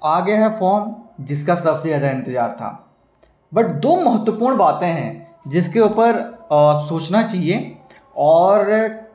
आ गया है फॉर्म जिसका सबसे ज़्यादा इंतज़ार था। बट दो महत्वपूर्ण बातें हैं जिसके ऊपर सोचना चाहिए, और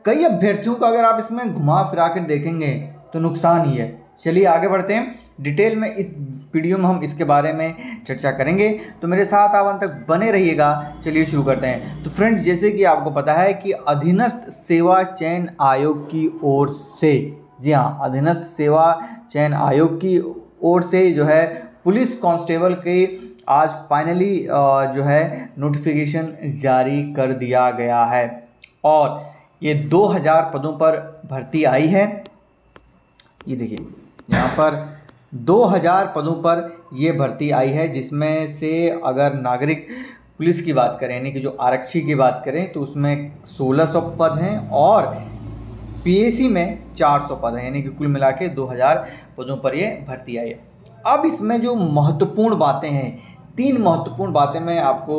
कई अभ्यर्थियों का अगर आप इसमें घुमा फिरा कर देखेंगे तो नुकसान ही है। चलिए आगे बढ़ते हैं, डिटेल में इस वीडियो में हम इसके बारे में चर्चा करेंगे, तो मेरे साथ आप अंत तक बने रहिएगा। चलिए शुरू करते हैं। तो फ्रेंड्स, जैसे कि आपको पता है कि अधीनस्थ सेवा चयन आयोग की ओर से, जी हाँ, अधीनस्थ सेवा चयन आयोग की ओर से जो है पुलिस कांस्टेबल के आज फाइनली जो है नोटिफिकेशन जारी कर दिया गया है, और ये 2000 पदों पर भर्ती आई है। ये देखिए यहाँ पर 2000 पदों पर ये भर्ती आई है, जिसमें से अगर नागरिक पुलिस की बात करें, यानी कि जो आरक्षी की बात करें, तो उसमें 1600 पद हैं, और पीएसी में 400 पद हैं, यानी कि कुल मिला के 2000 पदों पर ये भर्ती आई है। अब इसमें जो महत्वपूर्ण बातें हैं, 3 महत्वपूर्ण बातें मैं आपको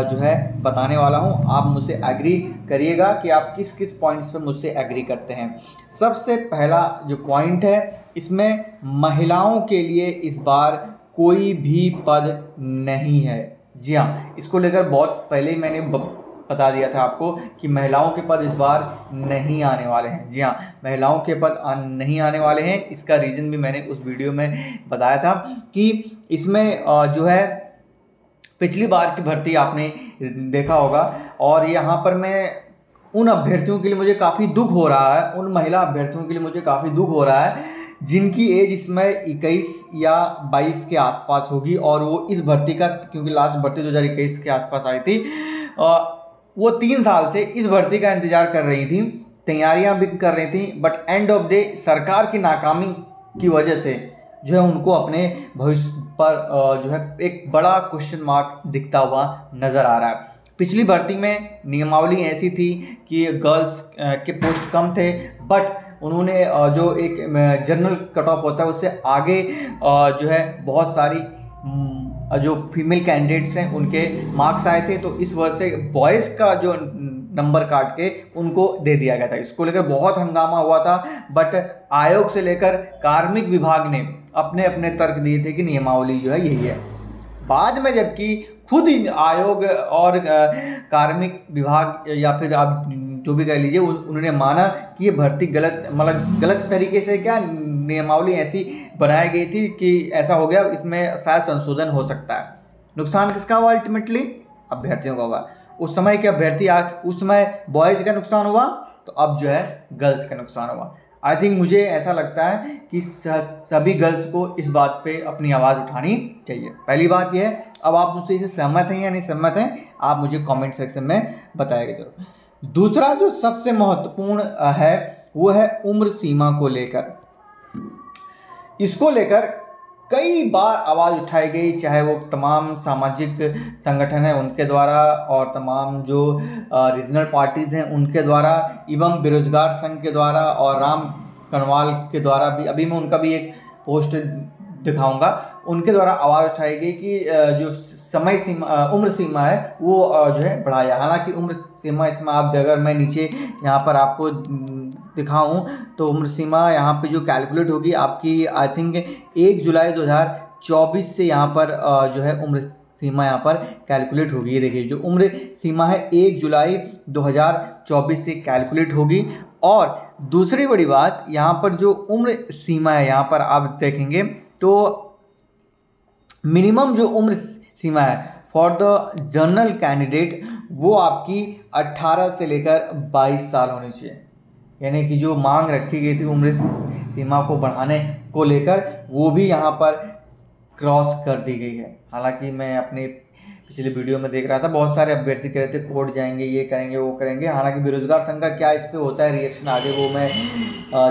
जो है बताने वाला हूं। आप मुझसे एग्री करिएगा कि आप किस किस पॉइंट्स पर मुझसे एग्री करते हैं। सबसे पहला जो पॉइंट है, इसमें महिलाओं के लिए इस बार कोई भी पद नहीं है। जी हाँ, इसको लेकर बहुत पहले ही मैंने बता दिया था आपको कि महिलाओं के पद इस बार नहीं आने वाले हैं। जी हाँ, महिलाओं के पद नहीं आने वाले हैं। इसका रीज़न भी मैंने उस वीडियो में बताया था कि इसमें जो है पिछली बार की भर्ती आपने देखा होगा, और यहाँ पर मैं उन अभ्यर्थियों के लिए मुझे काफ़ी दुख हो रहा है, उन महिला अभ्यर्थियों के लिए मुझे काफ़ी दुख हो रहा है जिनकी एज इसमें 21 या 22 के आसपास होगी, और वो इस भर्ती का, क्योंकि लास्ट भर्ती 2021 के आसपास आई थी, वो 3 साल से इस भर्ती का इंतजार कर रही थी, तैयारियां भी कर रही थी, बट एंड ऑफ डे सरकार की नाकामी की वजह से जो है उनको अपने भविष्य पर जो है एक बड़ा क्वेश्चन मार्क दिखता हुआ नज़र आ रहा है। पिछली भर्ती में नियमावली ऐसी थी कि गर्ल्स के पोस्ट कम थे, बट उन्होंने जो एक जनरल कट ऑफ होता है उससे आगे जो है बहुत सारी जो फीमेल कैंडिडेट्स हैं उनके मार्क्स आए थे, तो इस वजह से बॉयज़ का जो नंबर काट के उनको दे दिया गया था। इसको लेकर बहुत हंगामा हुआ था, बट आयोग से लेकर कार्मिक विभाग ने अपने अपने तर्क दिए थे कि नियमावली जो है यही है। बाद में जबकि खुद आयोग और कार्मिक विभाग, या फिर आप जो भी कह लीजिए, उन्होंने माना कि ये भर्ती गलत, मतलब गलत तरीके से, क्या नियमावली ऐसी बनाई गई थी कि ऐसा हो गया, इसमें शायद संशोधन हो सकता है। नुकसान किसका हुआ? अल्टीमेटली अभ्यर्थियों का हुआ। उस समय के अभ्यर्थी उस समय बॉयज़ का नुकसान हुआ, तो अब जो है गर्ल्स का नुकसान हुआ। आई थिंक मुझे ऐसा लगता है कि सभी गर्ल्स को इस बात पे अपनी आवाज़ उठानी चाहिए। पहली बात यह है, अब आप मुझसे इसे सहमत हैं या नहीं सहमत हैं, आप मुझे कमेंट सेक्शन में बताइएगा जरूर। दूसरा जो सबसे महत्वपूर्ण है वो है उम्र सीमा को लेकर। इसको लेकर कई बार आवाज़ उठाई गई, चाहे वो तमाम सामाजिक संगठन हैं उनके द्वारा, और तमाम जो रीजनल पार्टीज़ हैं उनके द्वारा, एवं बेरोजगार संघ के द्वारा, और राम कनवाल के द्वारा भी, अभी मैं उनका भी एक पोस्ट दिखाऊंगा, उनके द्वारा आवाज़ उठाई गई कि जो समय सीमा, उम्र सीमा है वो जो है बढ़ाया। हालांकि उम्र सीमा इसमें आप अगर मैं नीचे यहाँ पर आपको दिखाऊं तो उम्र सीमा यहाँ पे जो कैलकुलेट होगी आपकी, आई थिंक 1 जुलाई 2024 से यहाँ पर जो है उम्र सीमा यहाँ पर कैलकुलेट होगी। ये देखिए जो उम्र सीमा है 1 जुलाई 2024 से कैलकुलेट होगी। और दूसरी बड़ी बात, यहाँ पर जो उम्र सीमा है यहाँ पर आप देखेंगे तो मिनिमम जो उम्र सीमा है फॉर द जनरल कैंडिडेट वो आपकी 18 से लेकर 22 साल होनी चाहिए। यानी कि जो मांग रखी गई थी उम्र सीमा को बढ़ाने को लेकर, वो भी यहाँ पर क्रॉस कर दी गई है। हालांकि मैं अपने पिछले वीडियो में देख रहा था, बहुत सारे अभ्यर्थी कह रहे थे कोर्ट जाएंगे, ये करेंगे, वो करेंगे। हालांकि बेरोजगार संघ का क्या इस पर होता है रिएक्शन आगे, वो मैं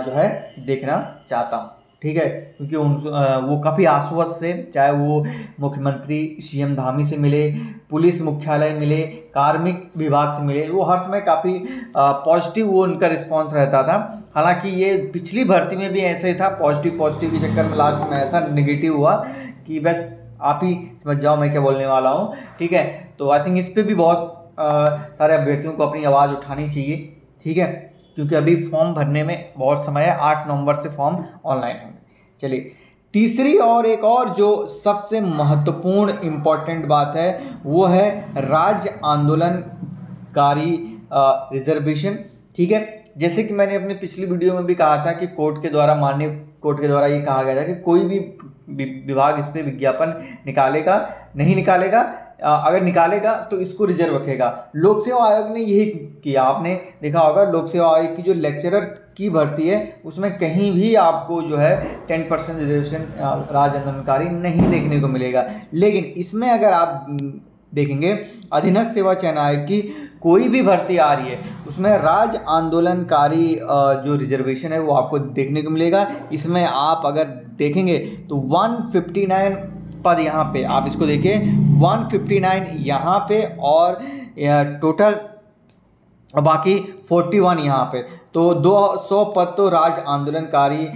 जो है देखना चाहता हूँ, ठीक है। क्योंकि वो काफ़ी आश्वस्त से, चाहे वो मुख्यमंत्री सीएम धामी से मिले, पुलिस मुख्यालय मिले, कार्मिक विभाग से मिले, वो हर समय काफ़ी पॉजिटिव वो उनका रिस्पांस रहता था। हालांकि ये पिछली भर्ती में भी ऐसे ही था, पॉजिटिव के चक्कर में लास्ट में ऐसा नेगेटिव हुआ कि बस आप ही समझ जाओ मैं क्या बोलने वाला हूँ, ठीक है। तो आई थिंक इस पर भी बहुत सारे अभ्यर्थियों को अपनी आवाज़ उठानी चाहिए, ठीक है, क्योंकि अभी फॉर्म भरने में बहुत समय है। 8 नवंबर से फॉर्म ऑनलाइन होंगे। चलिए तीसरी और एक और जो सबसे महत्वपूर्ण इम्पॉर्टेंट बात है वो है राज्य आंदोलनकारी रिजर्वेशन। ठीक है, जैसे कि मैंने अपनी पिछली वीडियो में भी कहा था कि कोर्ट के द्वारा, माननीय कोर्ट के द्वारा ये कहा गया था कि कोई भी विभाग इस पर विज्ञापन निकालेगा नहीं निकालेगा, अगर निकालेगा तो इसको रिजर्व रखेगा। लोक सेवा आयोग ने यही किया। आपने देखा होगा लोक सेवा आयोग की जो लेक्चरर की भर्ती है उसमें कहीं भी आपको जो है 10% रिजर्वेशन राज्य आंदोलनकारी नहीं देखने को मिलेगा। लेकिन इसमें अगर आप देखेंगे अधीनस्थ सेवा चयन आयोग की कोई भी भर्ती आ रही है उसमें राज्य आंदोलनकारी जो रिजर्वेशन है वो आपको देखने को मिलेगा। इसमें आप अगर देखेंगे तो 159 पद यहाँ पे आप इसको देखिए, 159 यहाँ पे और टोटल बाकी 41 यहाँ पे, तो 200 पद तो राज्य आंदोलनकारी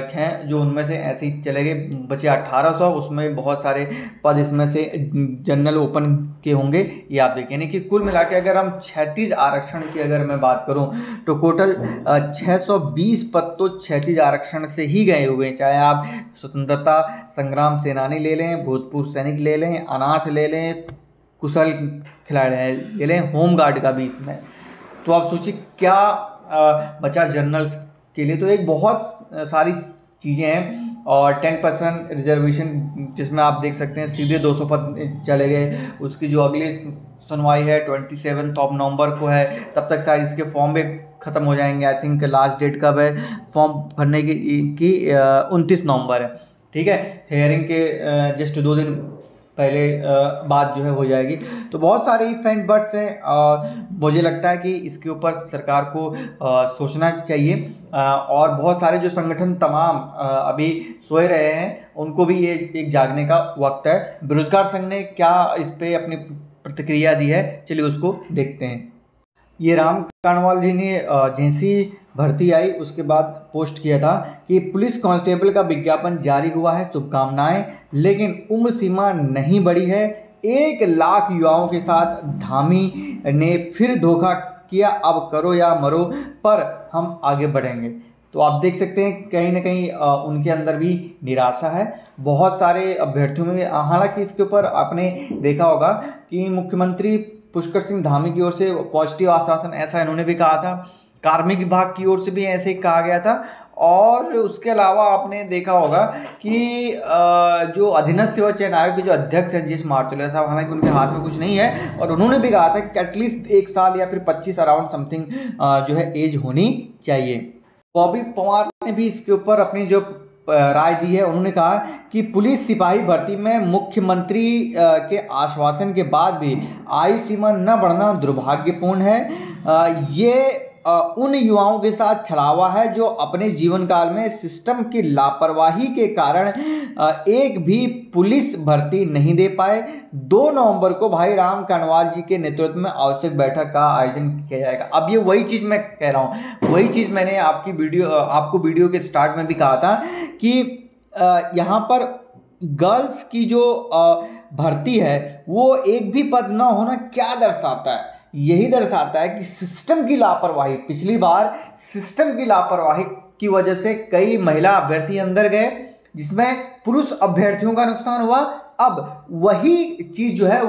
हैं जो उनमें से ऐसे ही चले गए, बचे 1800। उसमें बहुत सारे पद इसमें से जनरल ओपन के होंगे, ये आप देखें। यानी कि कुल मिला के अगर हम 36 आरक्षण की अगर मैं बात करूं तो टोटल 620 पद तो 36 आरक्षण से ही गए हुए हैं। चाहे आप स्वतंत्रता संग्राम सेनानी ले लें, भूतपूर्व सैनिक ले लें, अनाथ ले लें, कुशल खिलाड़ी ले लें, होमगार्ड का भी इसमें। तो आप सोचिए क्या बचा जनरल के लिए। तो एक बहुत सारी चीज़ें हैं और 10% रिजर्वेशन जिसमें आप देख सकते हैं सीधे 200 पद चले गए। उसकी जो अगली सुनवाई है 27 नवंबर को है, तब तक शायद इसके फॉर्म भी ख़त्म हो जाएंगे। आई थिंक लास्ट डेट कब है फॉर्म भरने की 29 नवंबर है। ठीक है, हेयरिंग के जस्ट 2 दिन पहले बात जो है हो जाएगी। तो बहुत सारे इफ एंड बट्स हैं और मुझे लगता है कि इसके ऊपर सरकार को सोचना चाहिए और बहुत सारे जो संगठन तमाम अभी सोए रहे हैं उनको भी ये एक जागने का वक्त है। बेरोजगार संघ ने क्या इस पे अपनी प्रतिक्रिया दी है, चलिए उसको देखते हैं। ये राम कांडवाल जी ने जैसी भर्ती आई उसके बाद पोस्ट किया था कि पुलिस कांस्टेबल का विज्ञापन जारी हुआ है, शुभकामनाएं, लेकिन उम्र सीमा नहीं बढ़ी है। 1 लाख युवाओं के साथ धामी ने फिर धोखा किया, अब करो या मरो पर हम आगे बढ़ेंगे। तो आप देख सकते हैं कहीं ना कहीं उनके अंदर भी निराशा है बहुत सारे अभ्यर्थियों में। हालांकि इसके ऊपर आपने देखा होगा कि मुख्यमंत्री पुष्कर सिंह धामी की ओर से पॉजिटिव आश्वासन ऐसा इन्होंने भी कहा था, कार्मिक विभाग की ओर से भी ऐसे ही कहा गया था। और उसके अलावा आपने देखा होगा कि जो अधीनस्थ सेवा चयन आयोग के जो अध्यक्ष हैं जीएस मार्तोलिया साहब, हालांकि उनके हाथ में कुछ नहीं है और उन्होंने भी कहा था कि एटलीस्ट 1 साल या फिर 25 अराउंड समथिंग जो है एज होनी चाहिए। बॉबी पवार ने भी इसके ऊपर अपनी जो राय दी है, उन्होंने कहा कि पुलिस सिपाही भर्ती में मुख्यमंत्री के आश्वासन के बाद भी आयु सीमा न बढ़ना दुर्भाग्यपूर्ण है। ये उन युवाओं के साथ छलावा है जो अपने जीवन काल में सिस्टम की लापरवाही के कारण एक भी पुलिस भर्ती नहीं दे पाए। 2 नवंबर को भाई राम कांडवाल जी के नेतृत्व में आवश्यक बैठक का आयोजन किया जाएगा। अब ये वही चीज़ मैं कह रहा हूँ, वही चीज़ मैंने आपको वीडियो के स्टार्ट में भी कहा था कि यहाँ पर गर्ल्स की जो भर्ती है वो एक भी पद न होना क्या दर्शाता है? यही दर्शाता है कि सिस्टम की लापरवाही। पिछली बार सिस्टम की लापरवाही की वजह से कई महिला अभ्यर्थी अंदर गए जिसमें पुरुष अभ्यर्थियों का नुकसान हुआ। अब वही चीज़ जो है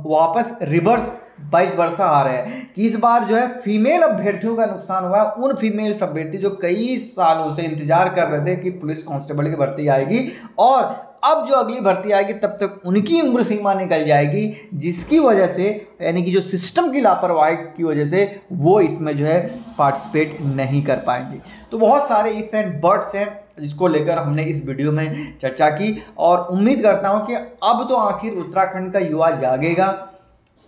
वापस रिवर्स 22 वर्षा आ रहे हैं कि इस बार जो है फीमेल अभ्यर्थियों का नुकसान हुआ है। उन फीमेल अभ्यर्थी जो कई सालों से इंतजार कर रहे थे कि पुलिस कांस्टेबल की भर्ती आएगी और अब जो अगली भर्ती आएगी तब तक उनकी उम्र सीमा निकल जाएगी, जिसकी वजह से यानी कि जो सिस्टम की लापरवाही की वजह से वो इसमें जो है पार्टिसिपेट नहीं कर पाएंगे। तो बहुत सारे इफ एंड बट्स हैं जिसको लेकर हमने इस वीडियो में चर्चा की और उम्मीद करता हूं कि अब तो आखिर उत्तराखंड का युवा जागेगा।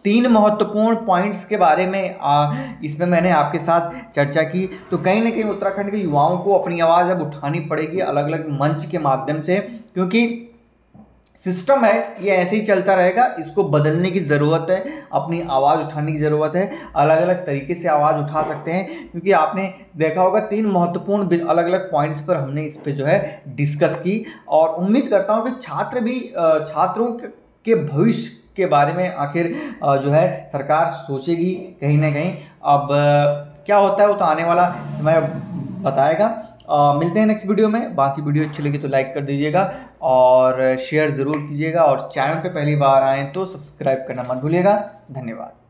3 महत्वपूर्ण पॉइंट्स के बारे में इसमें मैंने आपके साथ चर्चा की। तो कहीं ना कहीं उत्तराखंड के युवाओं को अपनी आवाज़ अब उठानी पड़ेगी अलग अलग मंच के माध्यम से, क्योंकि सिस्टम है ये ऐसे ही चलता रहेगा। इसको बदलने की ज़रूरत है, अपनी आवाज़ उठाने की ज़रूरत है। अलग अलग तरीके से आवाज़ उठा सकते हैं, क्योंकि आपने देखा होगा 3 महत्वपूर्ण अलग अलग पॉइंट्स पर हमने इस पर जो है डिस्कस की। और उम्मीद करता हूँ कि छात्र भी छात्रों के भविष्य के बारे में आखिर जो है सरकार सोचेगी कहीं ना कहीं। अब क्या होता है वो तो आने वाला समय बताएगा। मिलते हैं नेक्स्ट वीडियो में। बाकी वीडियो अच्छी लगी तो लाइक कर दीजिएगा और शेयर ज़रूर कीजिएगा, और चैनल पे पहली बार आएँ तो सब्सक्राइब करना मत भूलिएगा। धन्यवाद।